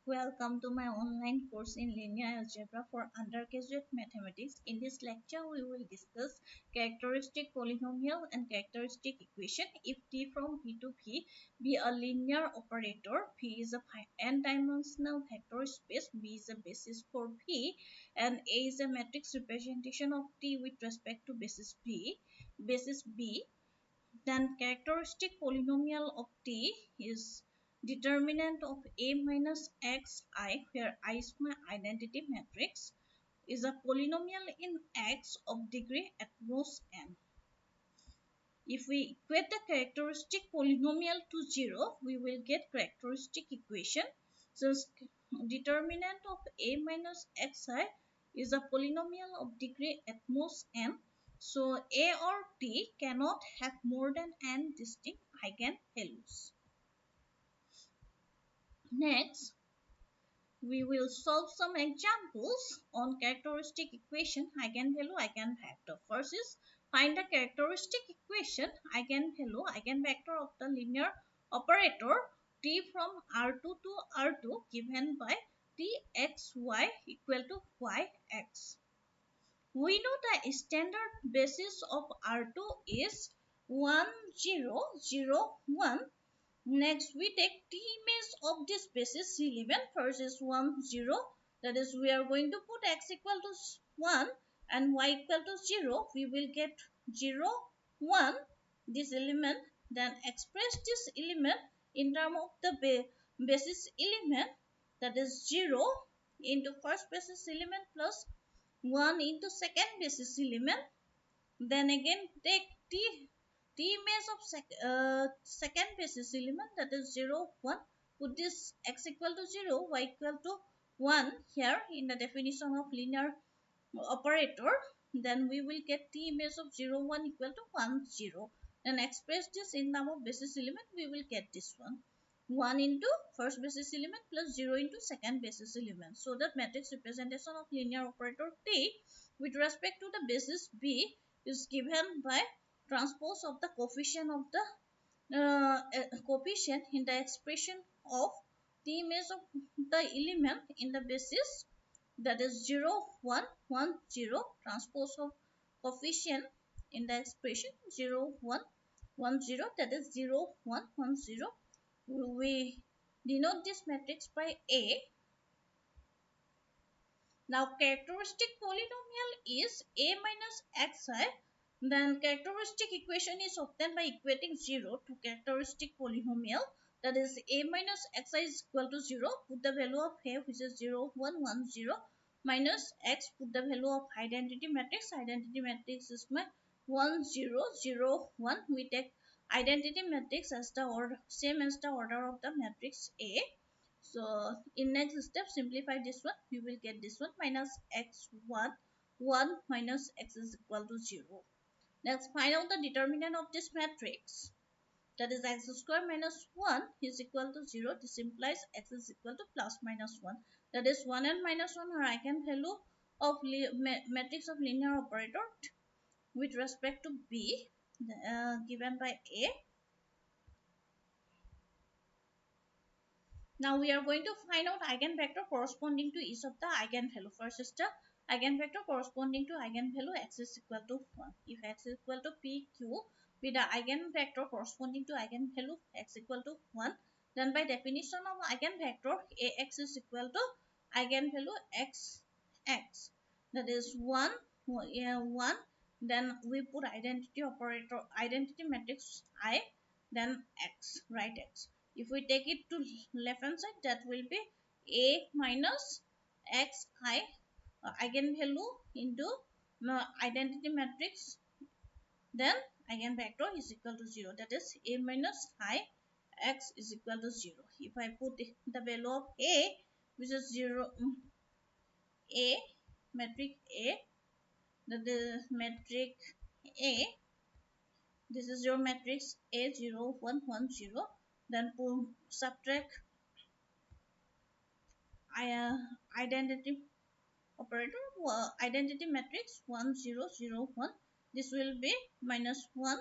Welcome to my online course in linear algebra for undergraduate mathematics. In this lecture, we will discuss characteristic polynomial and characteristic equation. If T from P to V be a linear operator, V is a n-dimensional vector space, V is a basis for V, and A is a matrix representation of T with respect to basis B, then characteristic polynomial of T is determinant of A minus xi, where I is my identity matrix, is a polynomial in X of degree at most n. If we equate the characteristic polynomial to 0, we will get characteristic equation. So determinant of A minus xi is a polynomial of degree at most n. So A or T cannot have more than n distinct eigenvalues. Next, we will solve some examples on characteristic equation, eigenvalue, eigenvector. First is find the characteristic equation, eigenvalue, eigenvector of the linear operator T from R2 to R2 given by Txy equal to Yx. We know the standard basis of R2 is 1, 0, 0, 1. Next, we take T image of this basis element. First is 1, 0. That is, we are going to put x equal to 1 and y equal to 0. We will get 0, 1, this element. Then express this element in terms of the basis element. That is 0 into first basis element plus 1 into second basis element. Then again take t image of second basis element, that is 0, 1. Put this x equal to 0, y equal to 1 here in the definition of linear operator. Then we will get t image of 0, 1 equal to 1, 0. Then express this in terms of basis element, we will get this one. 1 into first basis element plus 0 into second basis element. So that matrix representation of linear operator T with respect to the basis B is given by transpose of the coefficient of the coefficient in the expression of the image of the element in the basis, that is 0, 1, 1, 0, transpose of coefficient in the expression 0, 1, 1, 0, that is 0, 1, 1, 0. We denote this matrix by A. Now characteristic polynomial is A minus xi. Then characteristic equation is obtained by equating 0 to characteristic polynomial. That is A minus xi is equal to 0. Put the value of A, which is 0, 1, 1, 0, minus x. Put the value of identity matrix. Identity matrix is my 1, 0, 0, 1. We take identity matrix as the order, same as the order of the matrix A. So in next step, simplify this one. We will get this one minus x1, 1 minus x is equal to 0. Let's find out the determinant of this matrix. That is x square minus 1 is equal to 0. This implies x is equal to plus minus 1. That is 1 and minus 1 are eigenvalue of matrix of linear operator with respect to B given by A. Now we are going to find out eigenvector corresponding to each of the eigenvalue. First is the eigenvector corresponding to eigenvalue x is equal to 1. If x is equal to PQ with the eigenvector corresponding to eigenvalue x equal to 1, then by definition of eigenvector Ax is equal to eigenvalue x. That is 1, 1. Then we put identity operator, identity matrix I, then x, right x. If we take it to left hand side, that will be A minus xi eigenvalue into identity matrix, then eigenvector is equal to 0. That is A minus I x is equal to 0. If I put the value of A, which is 0, A, matrix A, that is matrix A, this is your matrix A, 0, 1, 1, 0. Then subtract identity operator, identity matrix 1, 0, 0, 1. This will be minus 1,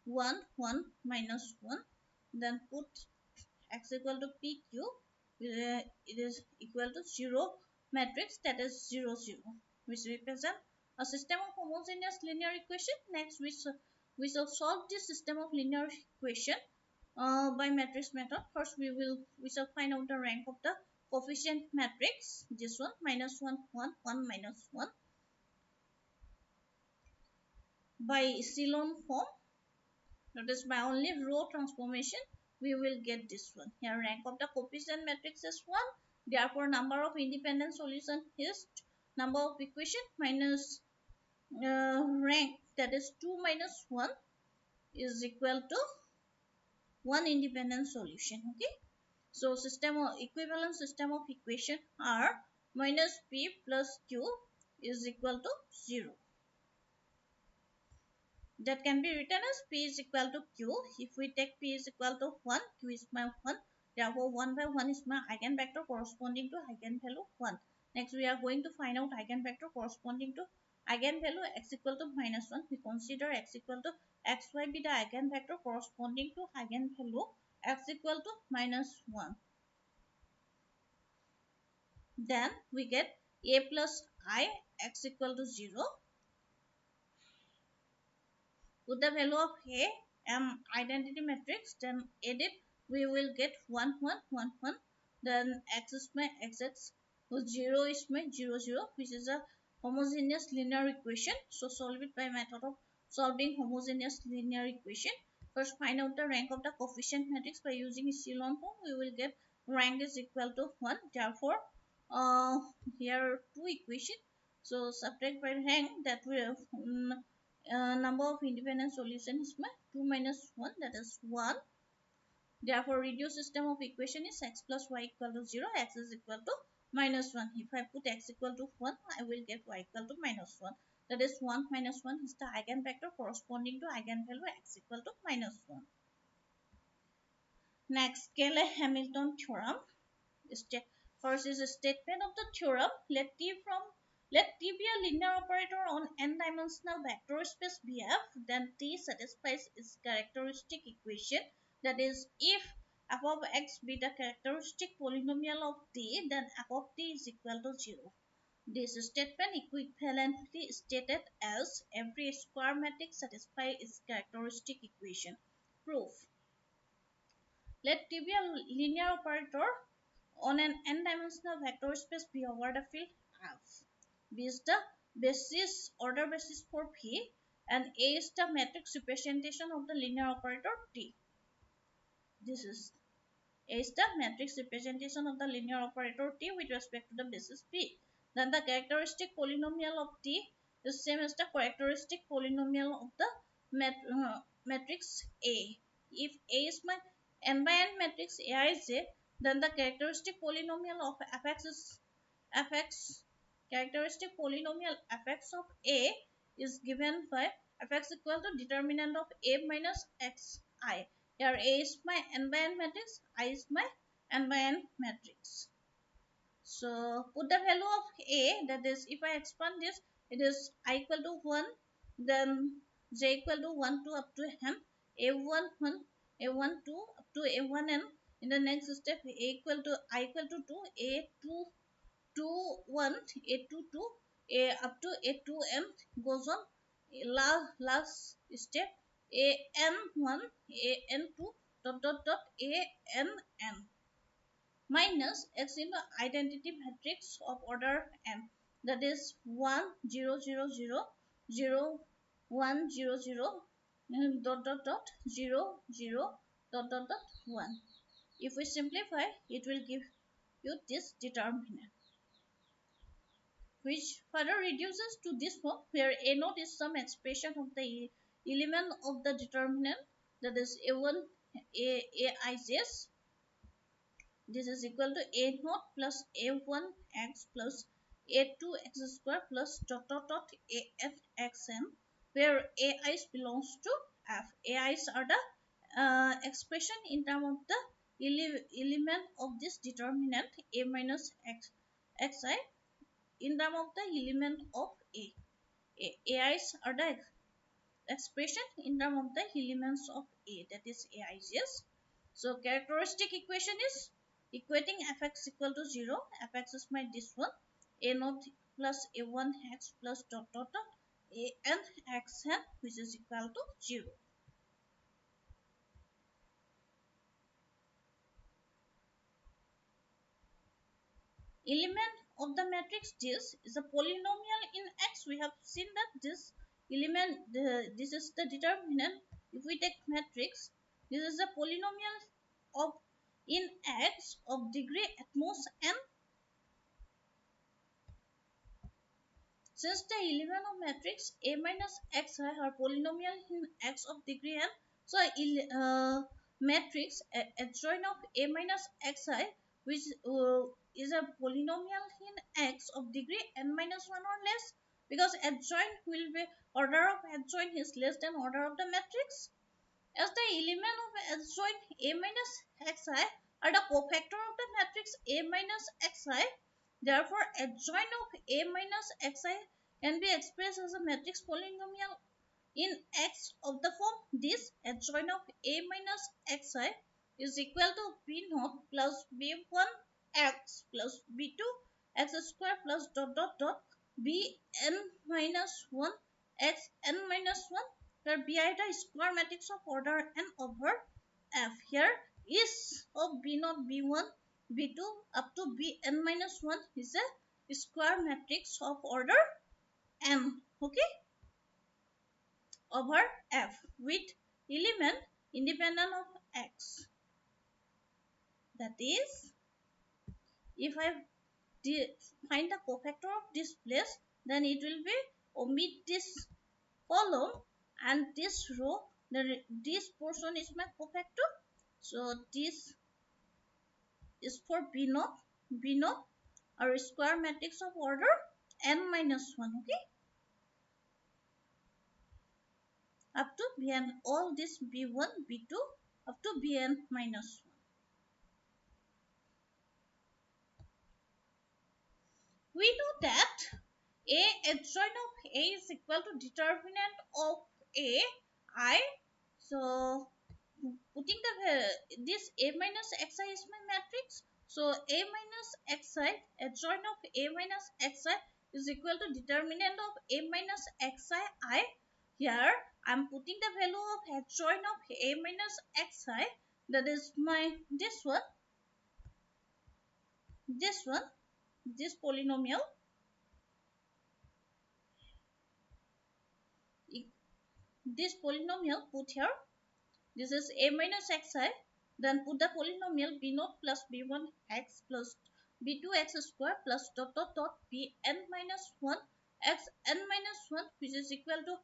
1, 1, minus 1. Then put x equal to PQ, which it is equal to 0 matrix, that is 0 0, which represent a system of homogeneous linear equation. Next we shall solve this system of linear equation by matrix method. First we shall find out the rank of the coefficient matrix, this one, minus 1 1 1 minus 1, by echelon form, that is by only row transformation. We will get this one. Here rank of the coefficient matrix is 1, therefore number of independent solution is number of equation minus rank, that is 2 minus 1 is equal to 1 independent solution. Okay, so system of equivalent system of equation are minus p plus q is equal to 0. That can be written as p is equal to q. If we take p is equal to 1, q is my 1, therefore 1 by 1 is my eigenvector corresponding to eigenvalue 1. Next we are going to find out eigenvector corresponding to eigenvalue x equal to minus 1. We consider x equal to xy be the eigenvector corresponding to eigenvalue x equal to minus 1. Then we get a plus I x equal to 0. Put the value of a identity matrix, then edit, we will get 1 1 1 1. Then x is my xx, 0 is my 0 0, which is a homogeneous linear equation. So solve it by method of solving homogeneous linear equation. First find out the rank of the coefficient matrix by using echelon form. We will get rank is equal to 1, therefore here two equation, so subtract by rank, that will number of independent solutions is 2 minus 1, that is 1. Therefore reduced system of equation is x plus y equal to 0, x is equal to minus 1. If I put x equal to 1, I will get y equal to minus 1, that is 1 minus 1 is the eigenvector corresponding to eigenvalue x equal to minus 1. Next, Cayley Hamilton theorem. First is a statement of the theorem. Let T be a linear operator on n-dimensional vector space Bf, then T satisfies its characteristic equation. That is, if f of x be the characteristic polynomial of T, then f of T is equal to 0. This statement equivalently stated as every square matrix satisfies its characteristic equation. Proof. Let T be a linear operator on an n-dimensional vector space V over the field F. V is the order basis for V, and A is the matrix representation of the linear operator T. This is A is the matrix representation of the linear operator T with respect to the basis V. Then the characteristic polynomial of T is same as the characteristic polynomial of the matrix A. If A is my n by n matrix Aij, then the characteristic polynomial of fx is fx. Characteristic polynomial fx of A is given by fx equal to determinant of A minus xi. Here A is my n by n matrix, I is my n by n matrix. So put the value of A, that is, if I expand this, it is I equal to 1, then j equal to 1 to up to n, a1 1, a1 2 up to a1n. In the next step, I equal to 2, a2 2 1, a2 2, a up to a2m goes on. Last step, an1, an2 ann minus x into identity matrix of order n, that is 1 0 0 0 0 1 0 0 0 0 1. If we simplify, it will give you this determinant, which further reduces to this form, where a naught is some expression of the element of the determinant, that is a1 aij's. This is equal to a naught plus a1 x plus a2 x square plus an xn, where ai's belongs to f. Ai's are the expression in terms of the element of this determinant a minus xi in terms of the element of a. Ai's are the expression in terms of the elements of a, that is aij's. So characteristic equation is Equating fx equal to 0, fx is my this one, a naught plus a1 x plus dot dot dot a n x n, which is equal to 0. Element of the matrix this is a polynomial in X. We have seen that this element, this is the determinant. If we take matrix, this is a polynomial of in X of degree at most n. Since the element of matrix A minus xi are polynomial in X of degree n, so matrix adjoint of A minus xi, which is a polynomial in X of degree n minus 1 or less, because adjoint will be order of adjoint is less than order of the matrix. As the element of adjoint A minus xi are the cofactor of the matrix A minus xi, therefore adjoint of A minus xi can be expressed as a matrix polynomial in X of the form this adjoint of A minus xi is equal to b naught plus b1 x plus b2 x square plus dot dot dot bn minus 1 x n minus 1, where b are the square matrix of order n over f. Here is of b naught b1 b2 up to bn minus 1 is a square matrix of order n, okay, over f with element independent of x. That is, if I find the cofactor of this place, then it will be omit this column and this row. This portion is my cofactor. So this is for b naught. B naught are a square matrix of order n minus 1. Okay, up to bn, all this b1 b2 up to bn minus 1. We know that a adjoint of A is equal to determinant of A I. So putting this A minus xi is my matrix. So A minus xi adjoint of A minus xi is equal to determinant of A minus xi I. Here I am putting the value of adjoint of A minus xi, that is my this one, this polynomial. This polynomial put here, this is A minus xi, then put the polynomial b naught plus b1 x plus b2 x square plus dot dot dot bn minus 1 x n minus 1, which is equal to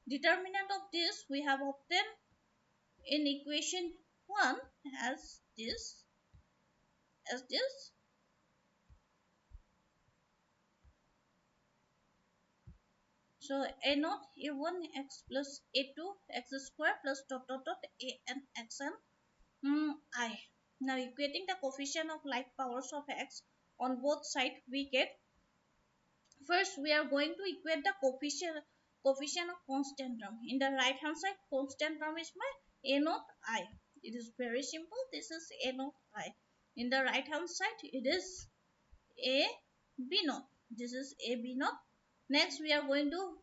determinant of this we have obtained in equation 1 as this, So a naught a1 x plus a2 x square plus dot dot dot a n x n I. Now equating the coefficient of like powers of x on both sides, we get, first we are going to equate the coefficient of constant term. In the right hand side, constant term is my a naught I. It is very simple. This is a naught I. In the right hand side, it is a b naught. This is a b naught. Next, we are going to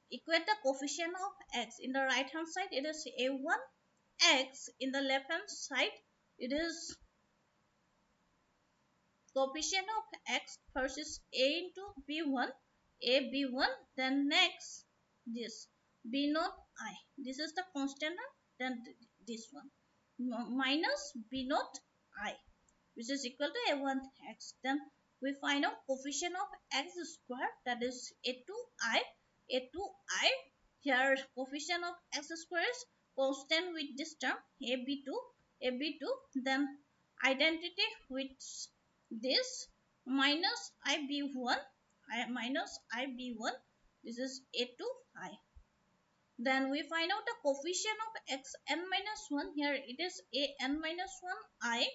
equate the coefficient of x. In the right hand side, it is a1 x. In the left hand side, it is coefficient of x. First is a into b1, a b1, then next this b naught I. This is the constant, then this one minus b naught I, which is equal to a1 x. Then we find out coefficient of x square, that is a2i. a2i, here coefficient of x square is constant with this term ab2, then identity with this minus ib1, this is a2i. Then we find out the coefficient of x n minus 1. Here it is a n minus 1 I.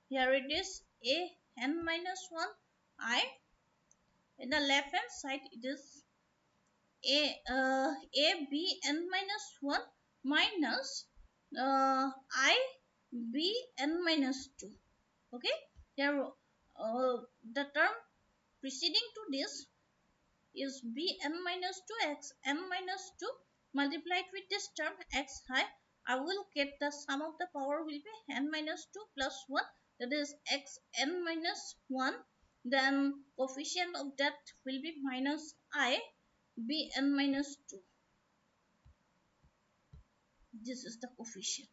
Here it is a n minus 1 I. In the left hand side, it is a b n minus 1 minus I b n minus 2. Okay, here the term preceding to this is bn minus 2 xn minus 2 multiplied with this term x high. I will get the sum of the power will be n minus 2 plus 1, that is xn minus 1. Then coefficient of that will be minus I bn minus 2. This is the coefficient,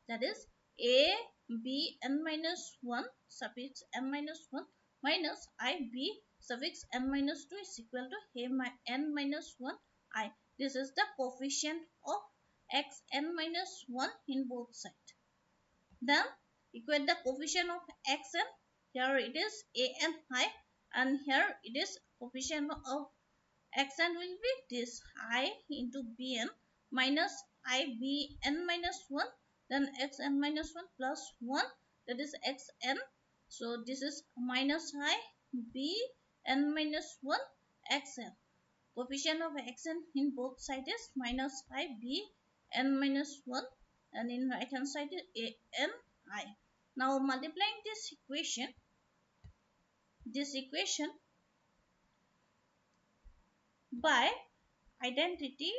that is a b n minus 1 suffix n minus 1 minus I b suffix n minus 2 is equal to a n minus 1 I. This is the coefficient of x n minus 1 in both sides. Then equate the coefficient of x n. Here it is a n I, and here it is coefficient of xn will be this I into bn minus I bn minus 1, then xn minus 1 plus 1, that is xn. So this is minus I bn minus 1 xn. Coefficient of xn in both sides is minus I bn minus 1, and in right hand side is a n I. Now multiplying this equation by identity,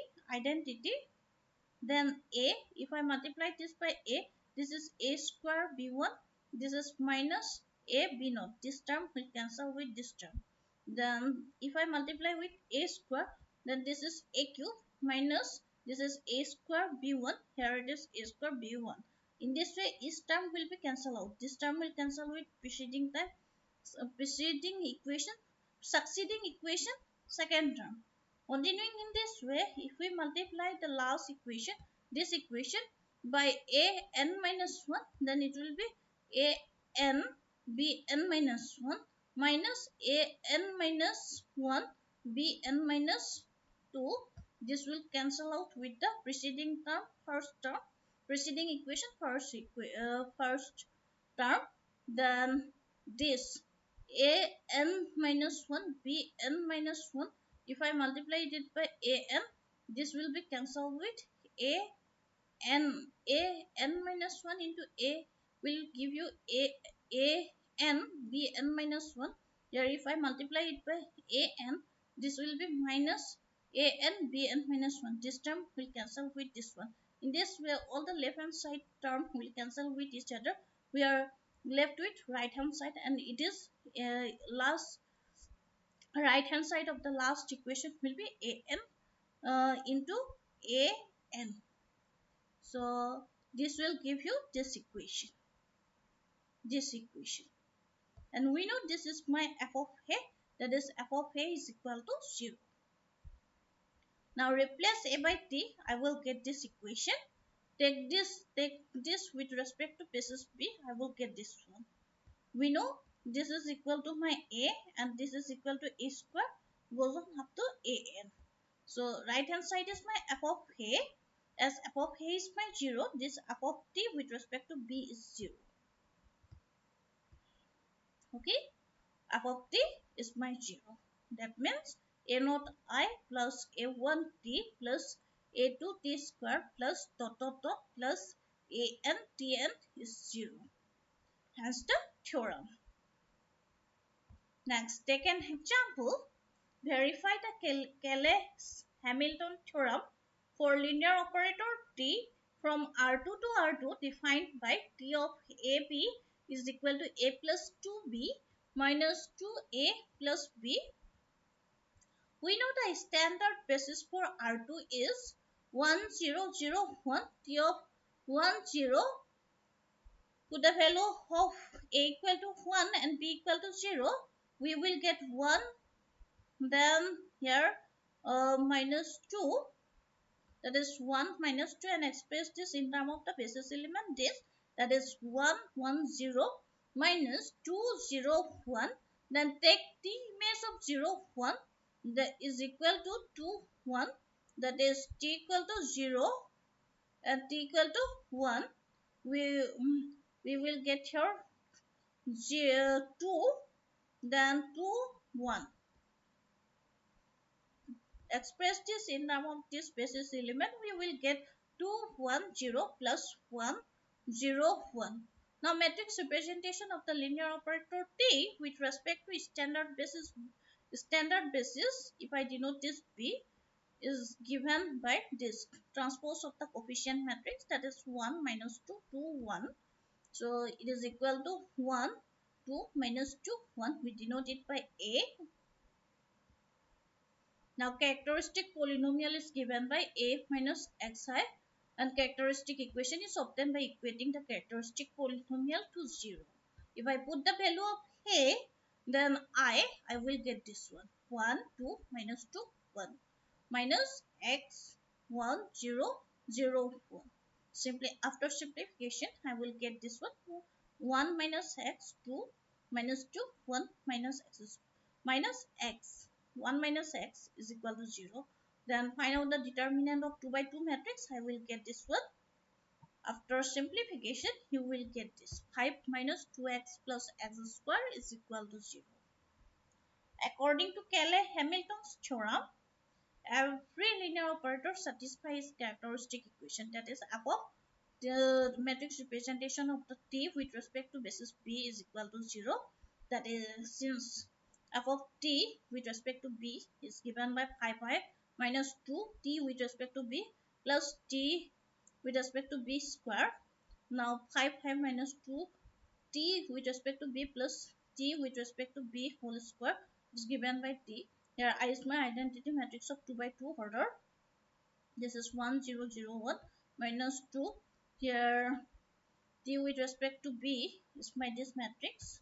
then a, if I multiply this by a, this is a square b1, this is minus a b0, this term will cancel with this term. Then if I multiply with a square, then this is a cube minus this is a square b1, here it is a square b1. In this way each term will be cancelled out, this term will cancel with preceding equation, succeeding equation, second term. Continuing in this way, if we multiply the last equation, this equation by a n minus 1, then it will be a n b n minus 1 minus a n minus 1 b n minus 2. This will cancel out with the preceding term, preceding equation, first term. Then this a n minus 1 b n minus 1, if I multiply it by a n, this will be cancelled with a n minus 1 into a will give you a n b n minus 1. Here if I multiply it by a n, this will be minus a n b n minus 1. This term will cancel with this one. In this way all the left hand side term will cancel with each other. We are left with right hand side, and it is last right hand side of the last equation will be a n into a n. So this will give you this equation, and we know this is my f of a, that is f of a is equal to 0. Now replace a by t, I will get this equation. Take this with respect to basis b, I will get this one. We know this is equal to my a, and this is equal to a square goes on up to a n. So right hand side is my f of a. As f of a is my 0, this f of t with respect to b is 0. Okay, f of t is my 0. That means a naught I plus a1 t plus a2 t square plus dot dot dot plus a n t n is 0. Hence the theorem. Next, take an example. Verify the Cayley Hamilton theorem for linear operator t from R2 to R2 defined by t of ab is equal to a plus 2b minus 2a plus b. We know the standard basis for R2 is 1 0 0 1, t of 1 0 to the value of a equal to 1 and b equal to 0. We will get 1, then here minus 2, that is 1 minus 2, and express this in terms of the basis element, this, that is 1 1 0 minus 2 0 1, then take the image of 0 1, that is equal to 2 1, that is t equal to 0 and t equal to 1. We will get here 0 2, then 2 1. Express this in terms of this basis element, we will get 2 1 0 plus 1 0 1. Now matrix representation of the linear operator T with respect to standard basis, if I denote this B, is given by this transpose of the coefficient matrix, that is 1 minus 2 2 1. So it is equal to 1 2 minus 2 1. We denote it by A. Now characteristic polynomial is given by A minus xi, and characteristic equation is obtained by equating the characteristic polynomial to 0. If I put the value of A, then I will get this one 1 2 minus 2 1 minus x 1 0 0 1. Simply after simplification I will get this one 1 minus x 2 minus 2 1 minus x 1 minus x is equal to 0. Then find out the determinant of 2 by 2 matrix. I will get this one. After simplification, you will get this 5 minus 2x plus x square is equal to 0. According to Cayley Hamilton's theorem, every linear operator satisfies characteristic equation, that is above the matrix representation of the T with respect to basis B is equal to 0. That is, since f of T with respect to B is given by 5 minus 2 T with respect to B plus T with respect to B square. Now 5 minus 2 T with respect to B plus T with respect to B whole square is given by T. Here I is my identity matrix of 2 by 2 order. This is 1 0 0 1 minus 2. Here T with respect to B is my this matrix.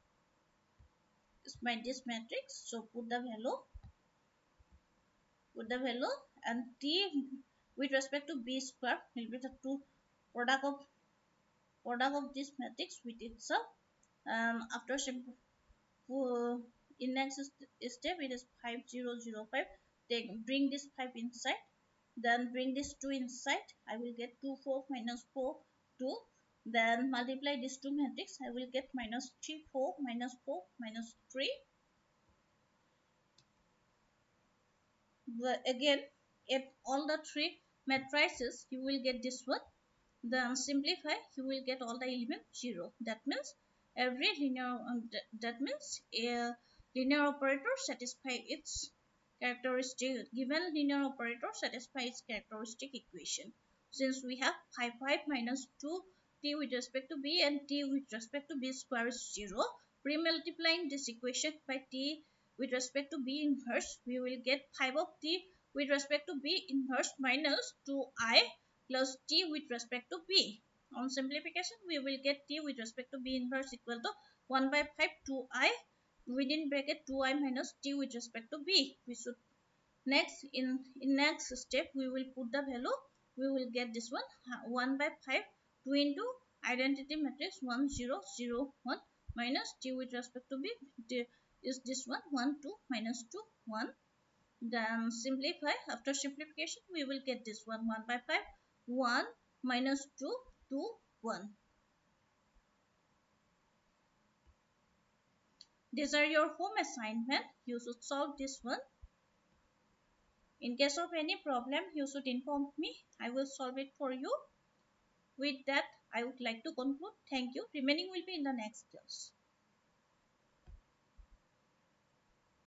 So put the value, and T with respect to B square will be the two product of this matrix with itself. After simple in next step it is 5005. Bring this 5 inside, then bring this 2 inside. I will get 2 4 minus 4 2. Then multiply this 2 matrix. I will get minus 3 4 minus 4 minus 3. But again, at all the 3 matrices you will get this one. Then simplify, you will get all the elements 0. That means every linear a linear operator satisfy its characteristic. Given linear operator satisfies its characteristic equation. Since we have 5 minus 2 T with respect to B and T with respect to B square is 0. Pre-multiplying this equation by T with respect to B inverse, we will get 5 of T with respect to B inverse minus 2I plus T with respect to B. On simplification, we will get T with respect to B inverse equal to 1 by 5 2I within bracket 2I minus T with respect to B. We should next in next step we will put the value. We will get this one 1 by 5 2 into identity matrix 1 0 0 1 minus T with respect to B is this one 1 2 minus 2 1. Then simplify. After simplification, we will get this one 1 by 5 1 minus 2 2 1. These are your home assignment. You should solve this one. In case of any problem, you should inform me. I will solve it for you. With that, I would like to conclude. Thank you. Remaining will be in the next class.